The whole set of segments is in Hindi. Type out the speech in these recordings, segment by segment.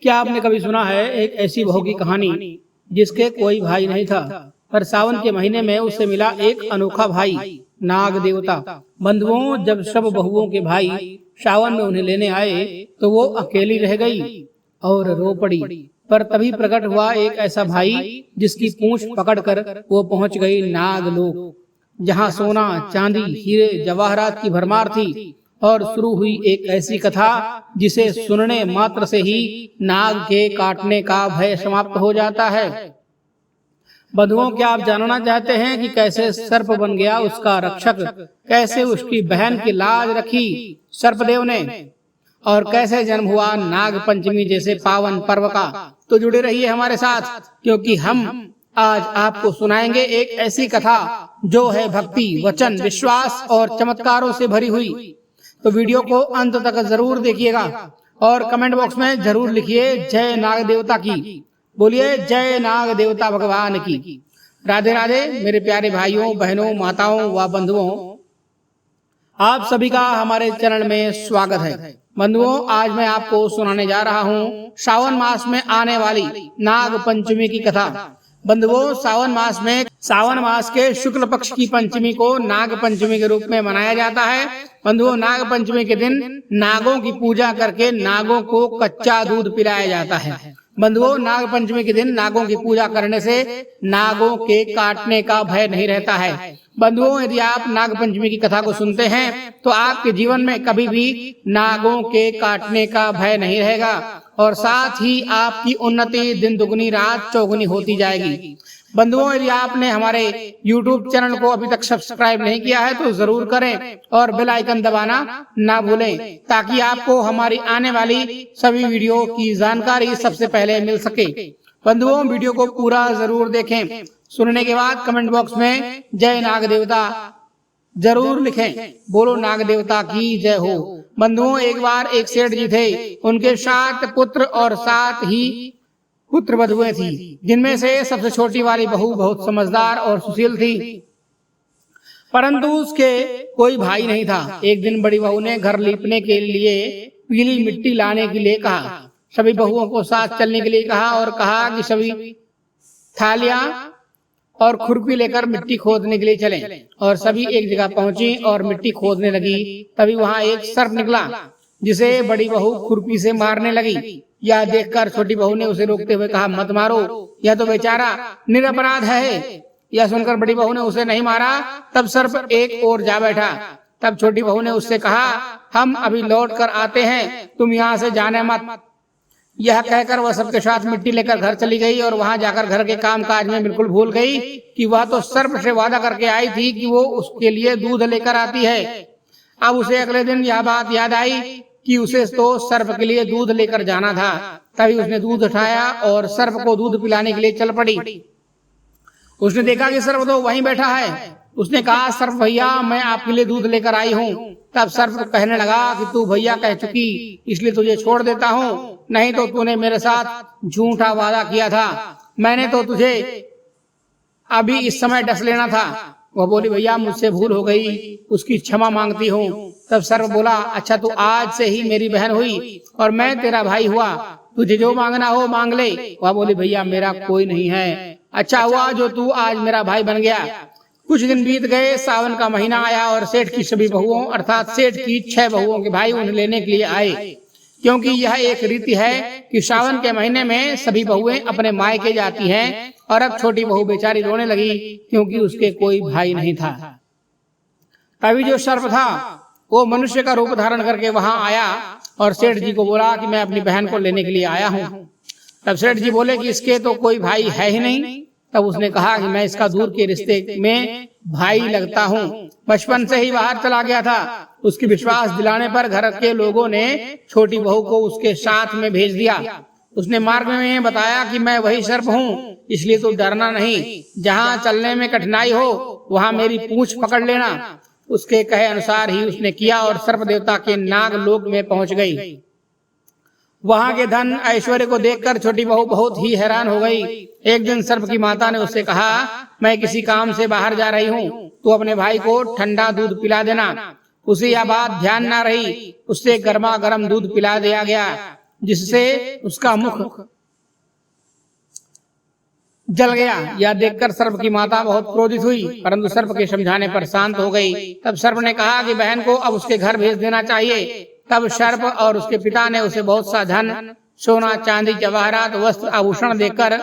क्या आपने कभी सुना है एक ऐसी बहू की कहानी जिसके कोई भाई नहीं था, पर सावन के महीने में उससे मिला एक अनोखा भाई, नाग देवता। बंधुओं, जब सब बहुओं के भाई सावन में उन्हें लेने आए तो वो अकेली रह गई और रो पड़ी। पर तभी प्रकट हुआ एक ऐसा भाई जिसकी पूंछ पकड़कर वो पहुंच गई नागलोक, जहां सोना चांदी हीरे जवाहरात की भरमार थी। और शुरू हुई एक ऐसी कथा जिसे सुनने मात्र से ही नाग के काटने का भय समाप्त हो जाता है। बंधुओं, क्या आप जानना चाहते हैं कि कैसे सर्प बन गया उसका रक्षक, कैसे उसकी बहन की लाज रखी सर्पदेव ने, और कैसे जन्म हुआ नाग पंचमी जैसे पावन पर्व का? तो जुड़े रहिए हमारे साथ, क्योंकि हम आज आपको सुनाएंगे एक ऐसी कथा जो है भक्ति, वचन, विश्वास और चमत्कारों से भरी हुई। तो वीडियो को अंत तक जरूर देखिएगा और कमेंट बॉक्स में जरूर लिखिए जय नाग देवता की। बोलिए जय नाग देवता भगवान की। राधे राधे मेरे प्यारे भाइयों, बहनों, माताओं व बंधुओं, आप सभी का हमारे चैनल में स्वागत है। बंधुओं, आज मैं आपको सुनाने जा रहा हूँ सावन मास में आने वाली नाग पंचमी की कथा। बंधुओं, सावन मास के शुक्ल पक्ष की पंचमी को नाग पंचमी के रूप में मनाया जाता है। बंधुओं, नाग पंचमी के दिन नागों की पूजा करके नागों को कच्चा दूध पिलाया जाता है। बंधुओं, नाग पंचमी के दिन नागों की पूजा करने से नागों के काटने का भय नहीं रहता है। बंधुओं, यदि आप नाग पंचमी की कथा को सुनते हैं तो आपके जीवन में कभी भी नागों के काटने का भय नहीं रहेगा और साथ ही आपकी उन्नति दिन दुगनी रात चौगुनी होती जाएगी। बंधुओं, यदि आपने हमारे YouTube चैनल को अभी तक सब्सक्राइब नहीं किया है तो जरूर करें और बेल आइकन दबाना ना भूलें, ताकि आपको हमारी आने वाली सभी वीडियो की जानकारी सबसे पहले मिल सके। बंधुओं, वीडियो को पूरा जरूर देखें। सुनने के बाद कमेंट बॉक्स में जय नाग देवता जरूर लिखें। बोलो नाग देवता की जय हो। बंधुओं, एक बार एक सेठ जी थे, उनके 7 पुत्र और 7 ही पुत्र वधुएं थी, जिनमें से सबसे छोटी वाली बहू बहुत समझदार और सुशील थी, परंतु उसके कोई भाई नहीं था। एक दिन बड़ी बहू ने घर लीपने के लिए पीली मिट्टी लाने के लिए कहा। सभी बहुओं को साथ चलने के लिए कहा और कहा कि सभी थालियां और खुरपी लेकर मिट्टी खोदने के लिए चलें। और सभी एक जगह पहुंची और मिट्टी खोदने लगी। तभी वहां एक सर्प निकला जिसे बड़ी बहू खुरपी से मारने लगी। यह देखकर छोटी बहू ने उसे रोकते हुए कहा, मत मारो, यह तो बेचारा निरपराध है। यह सुनकर बड़ी बहू ने उसे नहीं मारा। तब सर्प एक ओर जा बैठा। तब छोटी बहू ने उससे कहा, हम अभी लौट कर आते हैं, तुम यहाँ से जाने मत। यह कहकर वह सबके साथ मिट्टी लेकर घर चली गई और वहां जाकर घर के काम काज में बिल्कुल भूल गई कि वह तो सर्प से वादा करके आई थी कि वो उसके लिए दूध लेकर आती है। अब उसे अगले दिन यह बात याद आई कि उसे तो सर्प के लिए दूध लेकर जाना था। तभी उसने दूध उठाया और सर्प को दूध पिलाने के लिए चल पड़ी। उसने देखा कि सर्प तो वहीं बैठा है। उसने कहा, सर्प भैया, मैं आपके लिए दूध लेकर आई हूँ। तब सर्प कहने लगा कि तू भैया कह चुकी, इसलिए तुझे छोड़ देता हूँ, नहीं तो तूने मेरे साथ झूठा वादा किया था। मैंने तो तुझे अभी इस समय डस लेना था। वह बोली, भैया मुझसे भूल हो गई, उसकी क्षमा मांगती हूँ। तब सर्प बोला, अच्छा तू आज से ही मेरी बहन हुई और मैं तेरा भाई हुआ, तुझे जो मांगना हो मांग ले। वह बोली, भैया मेरा कोई नहीं है, अच्छा हुआ जो तू आज मेरा भाई बन गया। कुछ दिन बीत गए, सावन का महीना आया और सेठ की सभी बहुओं अर्थात सेठ की 6 बहुओं के भाई उन्हें लेने के लिए आए, क्योंकि यह एक रीति है कि सावन के महीने में सभी बहुएं अपने मायके जाती हैं। और अब छोटी बहू बेचारी रोने लगी क्योंकि उसके कोई भाई नहीं था। तभी जो सर्प था वो मनुष्य का रूप धारण करके वहां आया और सेठ जी को बोला कि मैं अपनी बहन को लेने के लिए आया हूँ। तब सेठ जी बोले कि इसके तो कोई भाई है ही नहीं। तब उसने कहा कि मैं इसका दूर के रिश्ते में भाई लगता हूँ, बचपन से ही बाहर चला गया था। उसकी विश्वास दिलाने पर घर के लोगों ने छोटी बहू को उसके साथ में भेज दिया। उसने मार्ग में बताया कि मैं वही सर्प हूँ, इसलिए तो डरना नहीं, जहाँ चलने में कठिनाई हो वहाँ मेरी पूंछ पकड़ लेना। उसके कहे अनुसार ही उसने किया और सर्प देवता के नाग लोक में पहुंच गई। वहां के धन ऐश्वर्य को देखकर छोटी बहू बहुत ही हैरान हो गई। एक दिन सर्प की माता ने उससे कहा, मैं किसी काम से बाहर जा रही हूँ, तू अपने भाई को ठंडा दूध पिला देना। उसे यह बात ध्यान न रही, उससे गर्मा गर्म दूध पिला दिया गया। जिससे उसका मुख जल गया। यह देखकर सर्प की माता बहुत क्रोधित हुई, परंतु सर्प के समझाने पर शांत हो गई। तब सर्प ने कहा कि बहन को अब उसके घर भेज देना चाहिए। तब सर्प और उसके पिता ने उसे बहुत सा धन, सोना, चांदी, जवाहरात, वस्त्र, आभूषण देकर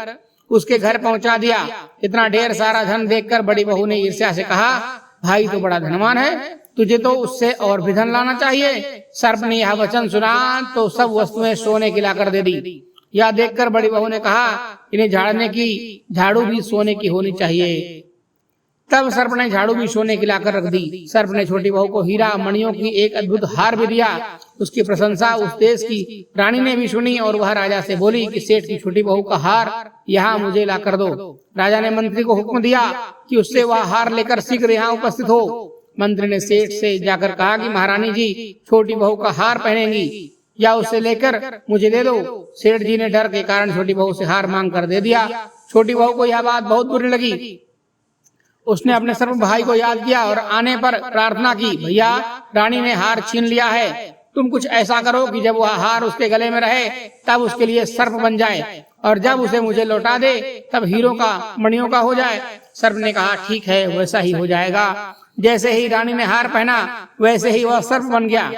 उसके घर पहुंचा दिया। इतना ढेर सारा धन देखकर बड़ी बहू ने ईर्ष्या से कहा, भाई तो बड़ा धनवान है, तुझे तो उससे और भी धन लाना चाहिए। सर्प ने यह वचन सुना तो सब वस्तुएं सोने की लाकर दे दी। यह देखकर बड़ी बहू ने कहा, इन्हें झाड़ने की झाड़ू भी सोने की होनी चाहिए। तब सर्प ने झाड़ू भी सोने की लाकर रख दी। सर्प ने छोटी बहू को हीरा मणियों की एक अद्भुत हार भी दिया। उसकी प्रशंसा उस देश की रानी ने भी सुनी और वह राजा से बोली कि सेठ की छोटी बहू का हार यहाँ मुझे ला कर दो। राजा ने मंत्री को हुक्म दिया कि उससे वह हार लेकर शीघ्र यहाँ उपस्थित हो। मंत्री ने सेठ से जाकर कहा कि महारानी जी छोटी बहू का हार पहनेंगी या उसे लेकर मुझे दे दो। सेठ जी ने डर के कारण छोटी बहू से हार मांग कर दे दिया। छोटी बहू को यह बात बहुत बुरी लगी। उसने अपने सर्प भाई को याद किया और आने पर प्रार्थना की, भैया रानी ने हार छीन लिया है, तुम कुछ ऐसा करो कि जब वह हार उसके गले में रहे तब उसके लिए सर्प बन जाए और जब उसे मुझे लौटा दे तब हीरों का मणियों का हो जाए। सर्प ने कहा, ठीक है, वैसा ही हो जाएगा। जैसे ही रानी ने हार पहना वैसे ही वह सर्प बन गया।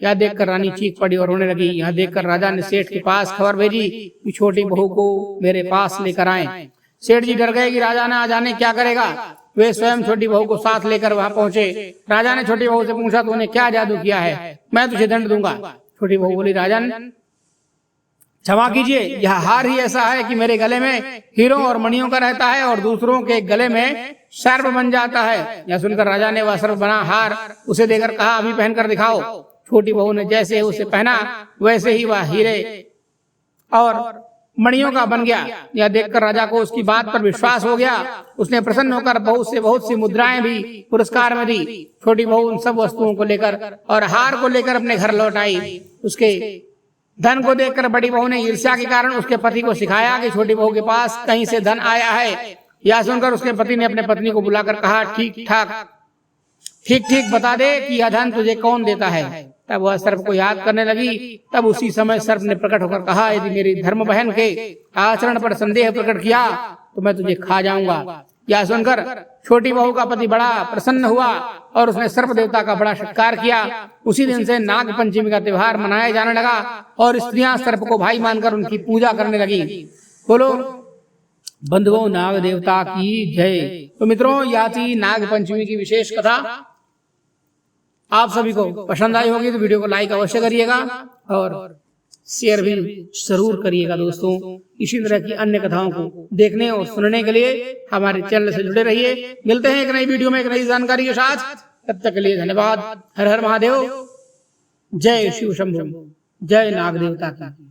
यह देखकर रानी चीख पड़ी और रोने लगी। यह देखकर राजा ने सेठ के पास खबर भेजी कि छोटी बहू को मेरे पास लेकर आए। सेठ जी डर गए कि राजा ने आ जाने क्या करेगा। वे स्वयं छोटी बहू को साथ लेकर वहां पहुंचे। राजा ने छोटी बहू से पूछा, तूने क्या जादू किया है, मैं तुझे दंड दूंगा। छोटी बहू बोली, राजन क्षमा कीजिए, यह हार ही ऐसा है कि मेरे गले में हीरों और मणियों का रहता है और दूसरों के गले में सर्प बन जाता है। यह सुनकर राजा ने वह सर्प बना हार उसे देकर कहा, अभी पहनकर दिखाओ। छोटी बहू ने जैसे उसे पहना वैसे ही वह हीरे और मणियों का बन गया। यह देखकर राजा को उसकी बात पर विश्वास हो गया। उसने प्रसन्न होकर बहुत सी मुद्राएं भी पुरस्कार में दी। छोटी बहू उन सब वस्तुओं को लेकर और हार को लेकर अपने घर लौट आई। उसके धन को देखकर बड़ी बहू ने ईर्ष्या के कारण उसके पति को सिखाया कि छोटी बहू के पास कहीं से धन आया है। यह सुनकर उसके पति ने अपने पत्नी को बुलाकर कहा, ठीक ठीक बता दे कि यह धन तुझे कौन देता है। तब वह सर्प को याद करने लगी। तब उसी समय सर्प ने प्रकट होकर कहा, यदि मेरी धर्म बहन के आचरण पर संदेह प्रकट किया तो मैं तुझे खा जाऊंगा। यह सुनकर छोटी बहू का पति बड़ा प्रसन्न हुआ और उसने सर्प देवता का बड़ा सत्कार किया। उसी दिन से नाग पंचमी का त्योहार मनाया जाने लगा और स्त्रियां सर्प को भाई मानकर उनकी पूजा करने लगी। बोलो बंधुओं नाग देवता की जय। तो मित्रों, यह थी नाग पंचमी की विशेष कथा। आप सभी को पसंद आई होगी तो वीडियो को लाइक अवश्य करिएगा और शेयर भी जरूर करिएगा दोस्तों। इसी तरह की अन्य कथाओं को देखने और सुनने के लिए हमारे चैनल से जुड़े रहिए। मिलते हैं एक नई वीडियो में एक नई जानकारी के साथ। तब तक के लिए धन्यवाद। हर हर महादेव। जय शिव शंभु। जय नाग देवता की।